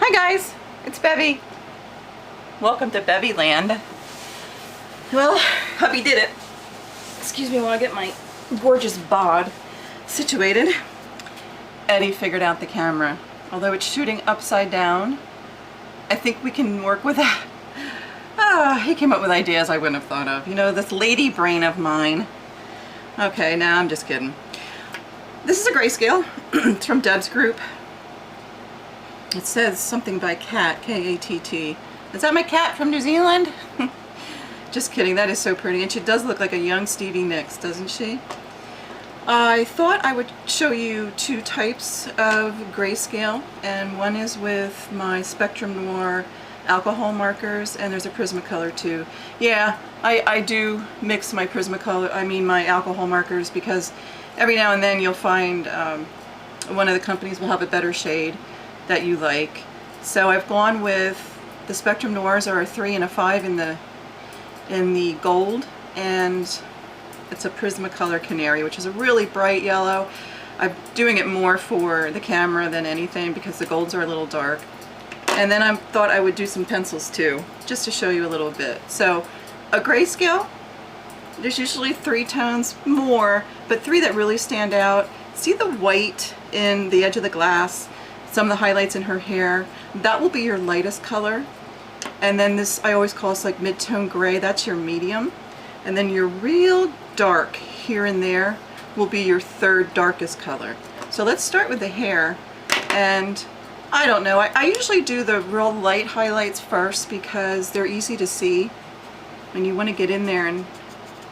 Hi guys, it's Bevy. Welcome to Bevy Land. Well, hubby did it. Excuse me while I get my gorgeous bod situated. Eddie figured out the camera. Although it's shooting upside down, I think we can work with that. He came up with ideas I wouldn't have thought of. You know, this lady brain of mine. Okay, now I'm just kidding. This is a Grayscale. It's from Deb's group. It says something by Cat, K-A-T-T. Is that my cat from New Zealand? Just kidding, that is so pretty. And she does look like a young Stevie Nicks, doesn't she? I thought I would show you two types of Grayscale, and one is with my Spectrum Noir alcohol markers, and there's a Prismacolor too. Yeah, I do mix my Prismacolor, my alcohol markers, because every now and then you'll find one of the companies will have a better shade that you like. So I've gone with the Spectrum Noirs are a 3 and a 5 in the gold, and it's a Prismacolor Canary, which is a really bright yellow. I'm doing it more for the camera than anything because the golds are a little dark. And then I thought I would do some pencils too, just to show you a little bit. So a Grayscale, there's usually 3 tones more, but 3 that really stand out. See the white in the edge of the glass, some of the highlights in her hair, that will be your lightest color. And then this, I always call this like mid-tone gray, that's your medium. And then your real dark here and there will be your third darkest color. So let's start with the hair. And I don't know, I usually do the real light highlights first because they're easy to see. And you want to get in there, and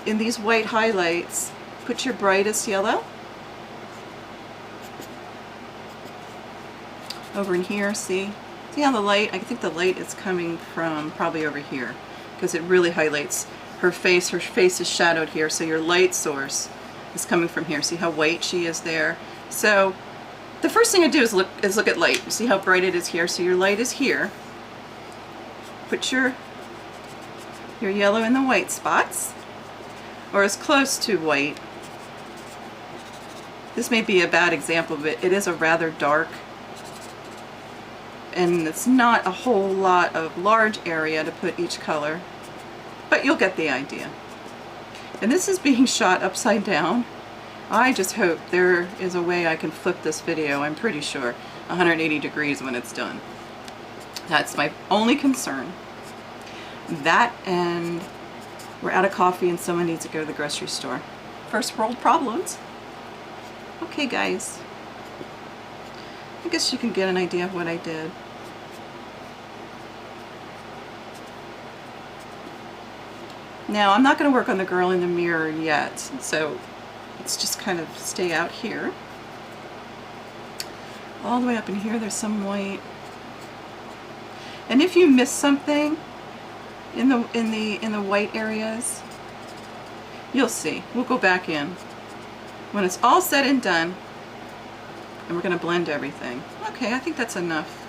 in these white highlights, put your brightest yellow. Over in here, see how the light, I think the light is coming from probably over here because it really highlights her face. Her face is shadowed here, so your light source is coming from here. See how white she is there? So the first thing I do is look at light. See how bright it is here? So your light is here. Put your yellow in the white spots, or as close to white. This may be a bad example, but it is a rather dark, and it's not a whole lot of large area to put each color, but you'll get the idea. And this is being shot upside down. I just hope there is a way I can flip this video. I'm pretty sure 180 degrees when it's done. That's my only concern. That, and we're out of coffee and someone needs to go to the grocery store. First world problems. Okay guys, I guess you can get an idea of what I did. Now I'm not going to work on the girl in the mirror yet, so let's just kind of stay out here. All the way up in here there's some white. And if you miss something in the white areas, you'll see. We'll go back in when it's all said and done, and we're going to blend everything. Okay, I think that's enough.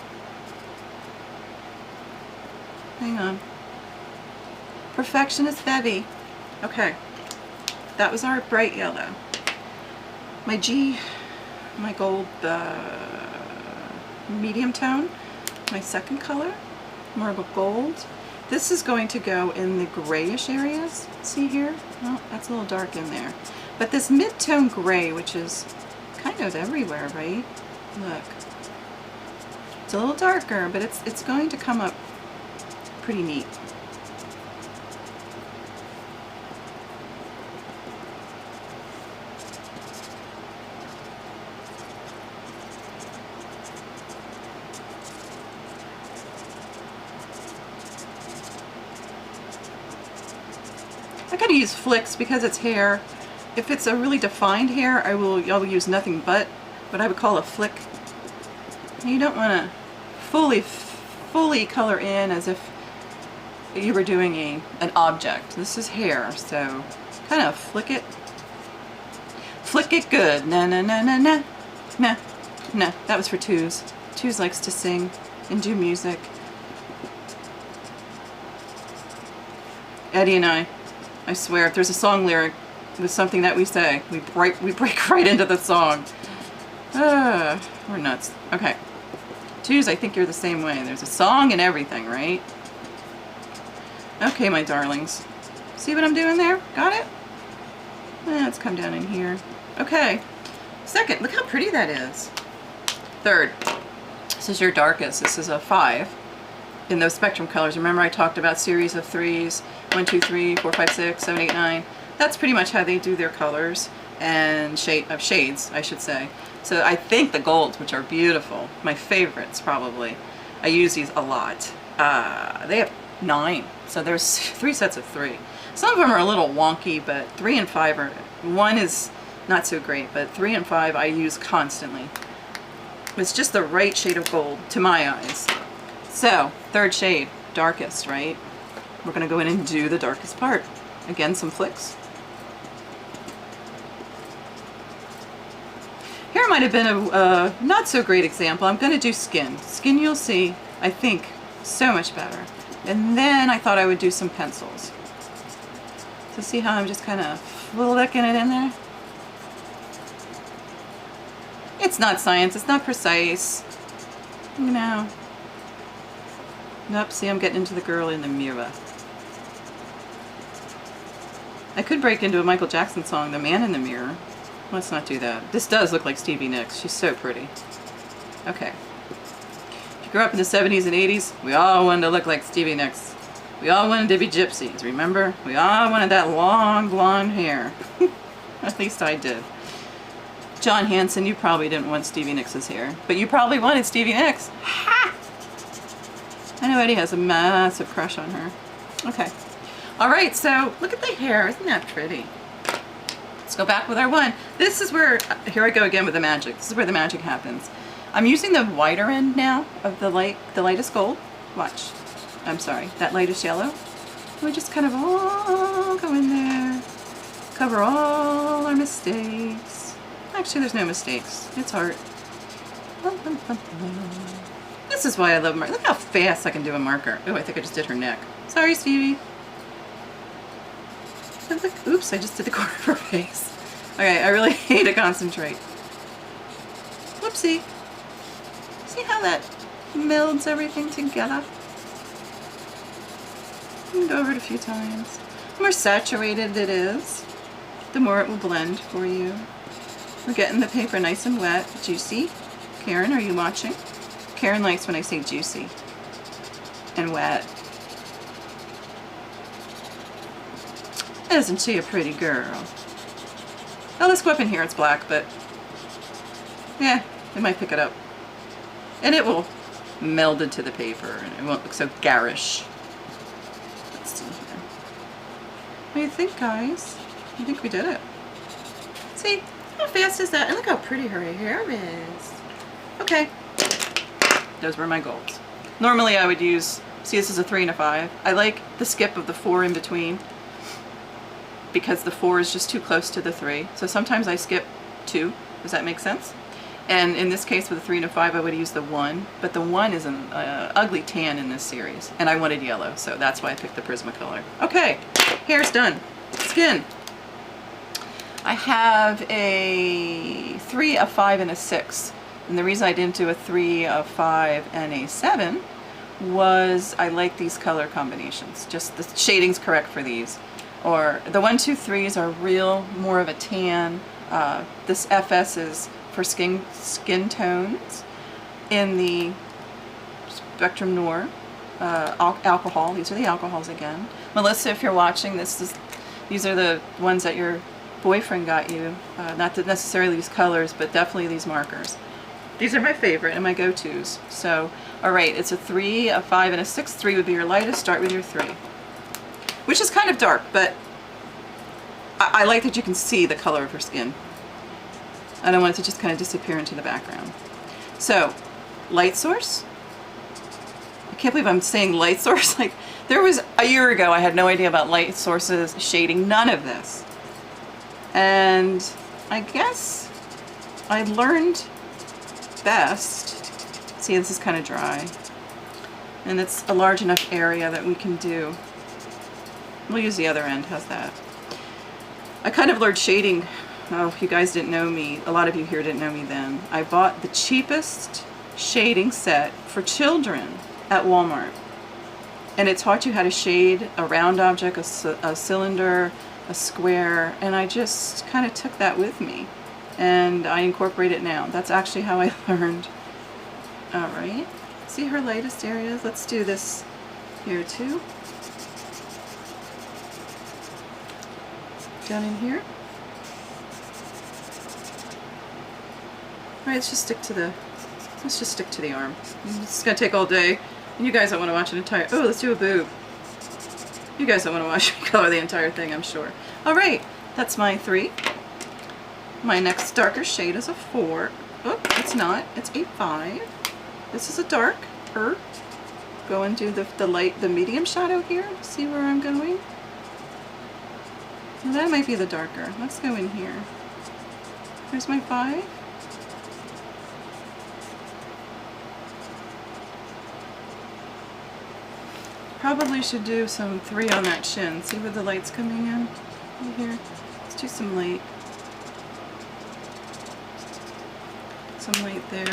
Hang on. Perfectionist Bevy. Okay, that was our bright yellow. My gold medium tone, my second color, more of a gold. This is going to go in the grayish areas. See here? Oh, that's a little dark in there. But this mid-tone gray, which is kind of everywhere, right? Look. It's a little darker, but it's going to come up pretty neat. I gotta use flicks because it's hair. If it's a really defined hair, I will use nothing but what I would call a flick. You don't want to fully color in as if you were doing an object. This is hair, so kind of flick it. Flick it good. Na na na na na. Nah. Nah. That was for Twos. Twos likes to sing and do music. Eddie and I swear, if there's a song lyric with something that we say, we break right into the song. We're nuts. Okay. Twos, I think you're the same way. There's a song and everything, right? Okay, my darlings. See what I'm doing there? Got it? Let's come down in here. Okay. Second, look how pretty that is. Third, this is your darkest. This is a 5 in those spectrum colors. Remember I talked about series of 3s, 1, 2, 3, 4, 5, 6, 7, 8, 9. That's pretty much how they do their colors and shades, I should say. So I think the golds, which are beautiful, my favorites probably, I use these a lot. They have 9, so there's 3 sets of 3. Some of them are a little wonky, but 3 and 5 are, 1 is not so great, but 3 and 5 I use constantly. It's just the right shade of gold to my eyes. So, third shade, darkest, right? We're gonna go in and do the darkest part. Again, some flicks. Here might have been a not so great example. I'm gonna do skin. Skin you'll see, I think, so much better. And then I thought I would do some pencils. So see how I'm just kind of flicking it in there? It's not science, it's not precise. You know. Nope, see I'm getting into the girl in the mirror. I could break into a Michael Jackson song, The Man in the Mirror. Let's not do that. This does look like Stevie Nicks. She's so pretty. Okay. If you grew up in the 70s and 80s, we all wanted to look like Stevie Nicks. We all wanted to be gypsies, remember? We all wanted that long blonde hair. At least I did. John Hanson, you probably didn't want Stevie Nicks' hair, but you probably wanted Stevie Nicks. Ha! I know Eddie has a massive crush on her. Okay. Alright, so look at the hair. Isn't that pretty? Let's go back with our one. This is where, here I go again with the magic. This is where the magic happens. I'm using the whiter end now of the lightest gold. Watch. I'm sorry, that lightest yellow. We just kind of all go in there. Cover all our mistakes. Actually, there's no mistakes. It's art. This is why I love marker. Look how fast I can do a marker. Oh, I think I just did her neck. Sorry, Stevie. Oops, I just did the corner of her face. Okay, I really hate to concentrate. Whoopsie. See how that melds everything together? Go over it a few times. The more saturated it is, the more it will blend for you. We're getting the paper nice and wet, juicy. Karen, are you watching? Karen likes when I say juicy and wet. Isn't she a pretty girl? Oh, let's go up in here. It's black, but yeah, it might pick it up. And it will meld into the paper and it won't look so garish. Let's see here. What do you think, guys? I think we did it. See? How fast is that? And look how pretty her hair is. Okay. Those were my goals. Normally I would use, see this is a 3 and a 5. I like the skip of the 4 in between because the 4 is just too close to the 3. So sometimes I skip 2. Does that make sense? And in this case with a 3 and a 5 I would use the 1. But the 1 is an ugly tan in this series. And I wanted yellow, so that's why I picked the Prismacolor. Okay, hair's done. Skin. I have a 3, a 5, and a 6. And the reason I didn't do a 3, a 5, and a 7 was I like these color combinations. Just the shading's correct for these. Or the 1, 2, 3s are real, more of a tan. This FS is for skin tones. In the Spectrum Noir, alcohol. These are the alcohols again. Melissa, if you're watching, these are the ones that your boyfriend got you. Not necessarily these colors, but definitely these markers. These are my favorite and my go-tos. So, alright, it's a 3, a 5, and a 6. 3 would be your lightest. Start with your 3. Which is kind of dark, but I like that you can see the color of her skin. I don't want it to just kind of disappear into the background. So, light source. I can't believe I'm saying light source. Like, there was a year ago I had no idea about light sources, shading, none of this. And I guess I learned best. See, this is kind of dry. And it's a large enough area that we can do. We'll use the other end, how's that? I kind of learned shading. Oh, if you guys didn't know me, a lot of you here didn't know me then. I bought the cheapest shading set for children at Walmart. And it taught you how to shade a round object, a cylinder, a square, and I just kind of took that with me and I incorporate it now. That's actually how I learned. All right, see her lightest areas? Let's do this here too. Down in here. All right, let's just stick to the arm. It's gonna take all day. And you guys don't want to watch an entire, oh, let's do a boob. You guys don't want to watch me color the entire thing, I'm sure. All right, that's my 3. My next darker shade is a 4. Oh, it's not, it's a 5. This is a darker. Go and do the light, the medium shadow here. See where I'm going? Well, that might be the darker. Let's go in here. Here's my 5. Probably should do some 3 on that chin. See where the light's coming in? Right here. Let's do some light. Some light there.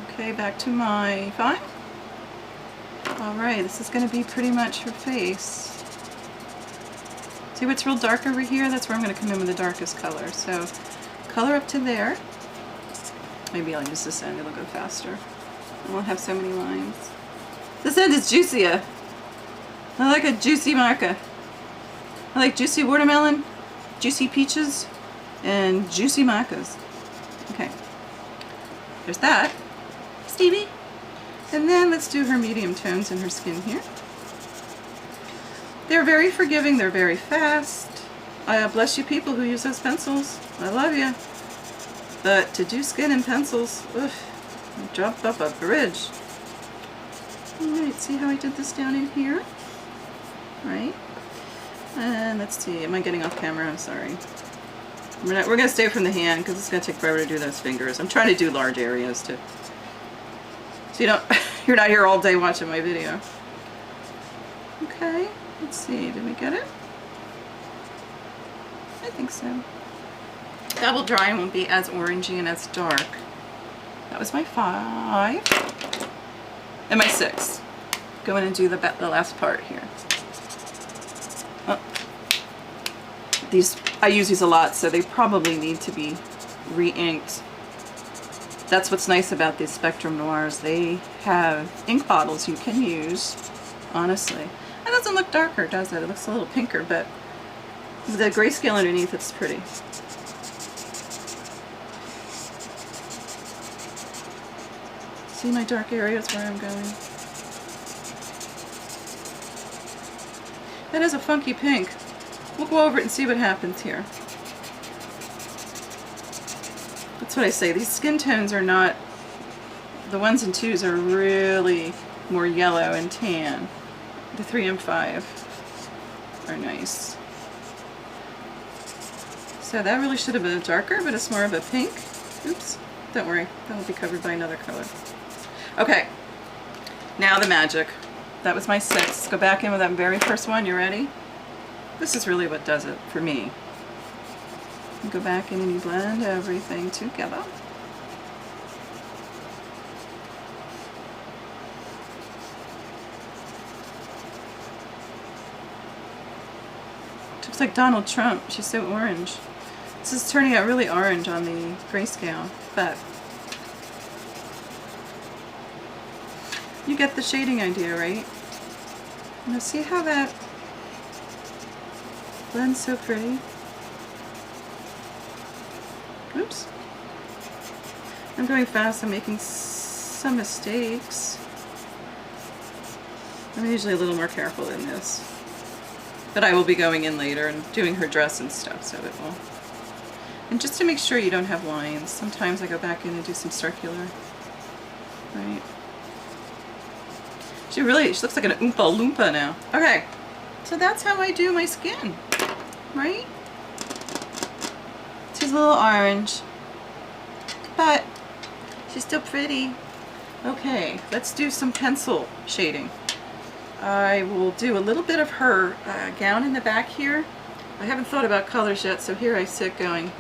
Okay, back to my 5. Alright, this is going to be pretty much her face. See what's real dark over here? That's where I'm going to come in with the darkest color. So, color up to there. Maybe I'll use this end, it'll go faster. I won't have so many lines. This end is juicier. I like a juicy maca. I like juicy watermelon, juicy peaches, and juicy macas. Okay. There's that. Stevie. And then let's do her medium tones in her skin here. They're very forgiving. They're very fast. I bless you people who use those pencils. I love you. But to do skin and pencils, oof, jump up a bridge. Alright, see how I did this down in here? Right? And let's see, am I getting off camera? I'm sorry. We're going to stay from the hand because it's going to take forever to do those fingers. I'm trying to do large areas too. So you don't, you're not here all day watching my video. Okay, let's see, did we get it? I think so. Double drying won't be as orangey and as dark. That was my 5. And my 6. Go in and do the last part here. Oh. I use these a lot, so they probably need to be re-inked. That's what's nice about these Spectrum Noirs. They have ink bottles you can use, honestly. It doesn't look darker, does it? It looks a little pinker, but the grayscale underneath, it's pretty. See my dark areas where I'm going? That is a funky pink. We'll go over it and see what happens here. That's what I say. These skin tones are not, the 1s and 2s are really more yellow and tan. The 3 and 5 are nice. So that really should have been darker, but it's more of a pink. Oops, don't worry. That will be covered by another color. Okay, now the magic. That was my 6. Let's go back in with that very first one. You ready? This is really what does it for me. You go back in and you blend everything together. Looks like Donald Trump. She's so orange. This is turning out really orange on the grayscale, but you get the shading idea, right? Now see how that blends so pretty? Oops. I'm going fast, I'm making some mistakes. I'm usually a little more careful in this. But I will be going in later and doing her dress and stuff, so it will. And just to make sure you don't have lines, sometimes I go back in and do some circular. Right? She looks like an Oompa Loompa now. Okay, so that's how I do my skin, right? She's a little orange, but she's still pretty. Okay, let's do some pencil shading. I will do a little bit of her gown in the back here. I haven't thought about colors yet, so here I sit going,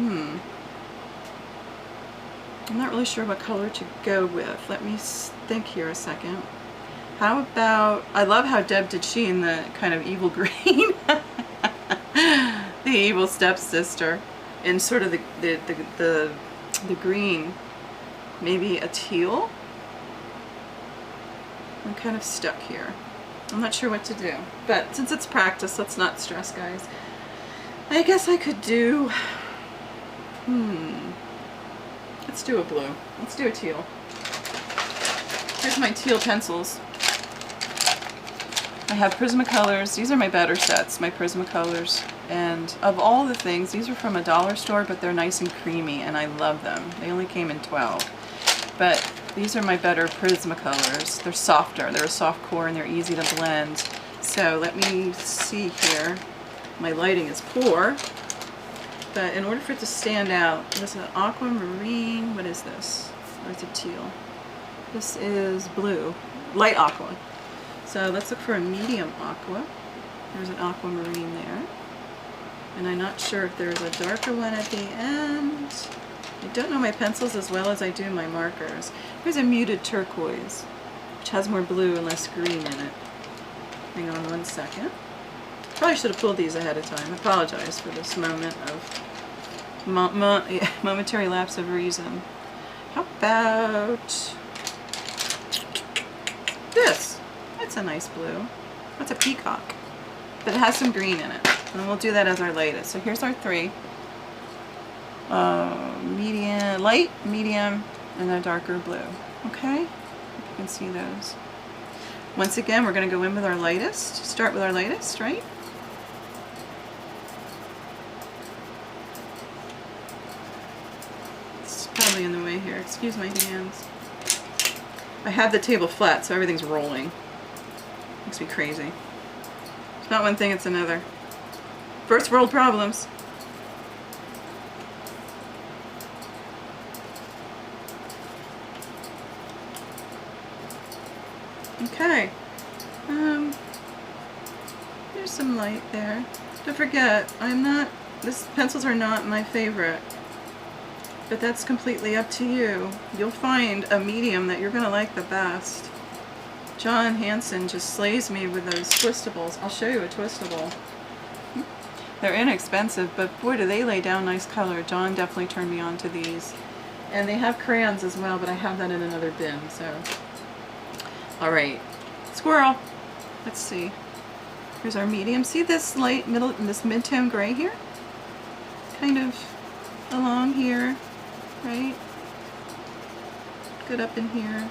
I'm not really sure what color to go with. Let me think here a second. How about, I love how Deb did she in the kind of evil green. The evil stepsister. And sort of the green. Maybe a teal? I'm kind of stuck here. I'm not sure what to do. But since it's practice, let's not stress, guys. I guess I could do... Let's do a blue. Let's do a teal. Here's my teal pencils. I have Prismacolors. These are my better sets, my Prismacolors. And of all the things, these are from a dollar store, but they're nice and creamy, and I love them. They only came in 12. But these are my better Prismacolors. They're softer. They're a soft core, and they're easy to blend. So let me see here. My lighting is poor. But in order for it to stand out, there's an aquamarine. What is this? Or is it teal? This is blue. Light aqua. So let's look for a medium aqua. There's an aquamarine there. And I'm not sure if there's a darker one at the end. I don't know my pencils as well as I do my markers. Here's a muted turquoise, which has more blue and less green in it. Hang on one second. Probably should have pulled these ahead of time. I apologize for this moment of momentary lapse of reason. How about this? That's a nice blue. That's a peacock. But it has some green in it. And we'll do that as our lightest. So here's our three. Medium, light, medium, and a darker blue. Okay? If you can see those. Once again, we're going to go in with our lightest. Start with our lightest, right? It's probably in the way here. Excuse my hands. I have the table flat, so everything's rolling. Makes me crazy. It's not one thing, it's another. First world problems. Okay. There's some light there. Don't forget, these pencils are not my favorite. But that's completely up to you. You'll find a medium that you're going to like the best. John Hansen just slays me with those twistables. I'll show you a twistable. They're inexpensive, but boy, do they lay down nice color. John definitely turned me on to these. And they have crayons as well, but I have that in another bin, so. Alright. Squirrel. Let's see. Here's our medium. See this light middle, this mid-tone gray here? Kind of along here, right? Good up in here.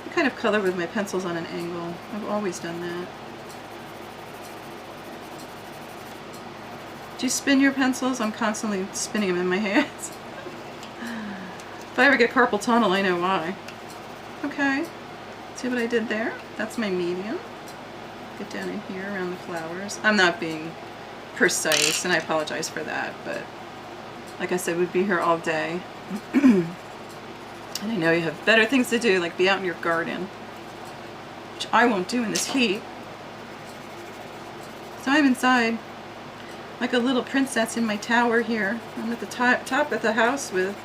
I kind of color with my pencils on an angle. I've always done that. Do you spin your pencils? I'm constantly spinning them in my hands. If I ever get carpal tunnel, I know why. Okay. See what I did there? That's my medium. Get down in here around the flowers. I'm not being precise, and I apologize for that, but like I said, we'd be here all day. And I know you have better things to do, like be out in your garden, which I won't do in this heat. So I'm inside like a little princess in my tower here. I'm at the top of the house with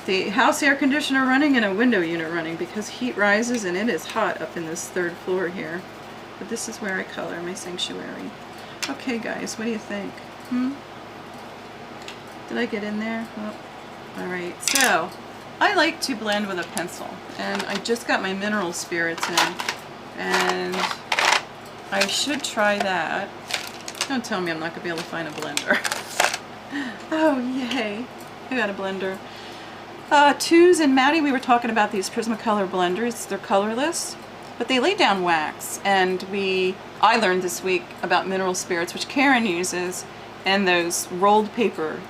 the house air conditioner running and a window unit running because heat rises and it is hot up in this third floor here. But this is where I color my sanctuary. Okay guys, what do you think? Did I get in there? Oh. Alright, so I like to blend with a pencil, and I just got my mineral spirits in, and I should try that. Don't tell me I'm not going to be able to find a blender. Oh, yay. I got a blender. Tuz and Maddie, we were talking about these Prismacolor blenders. They're colorless, but they lay down wax, and I learned this week about mineral spirits, which Karen uses, and those rolled paper.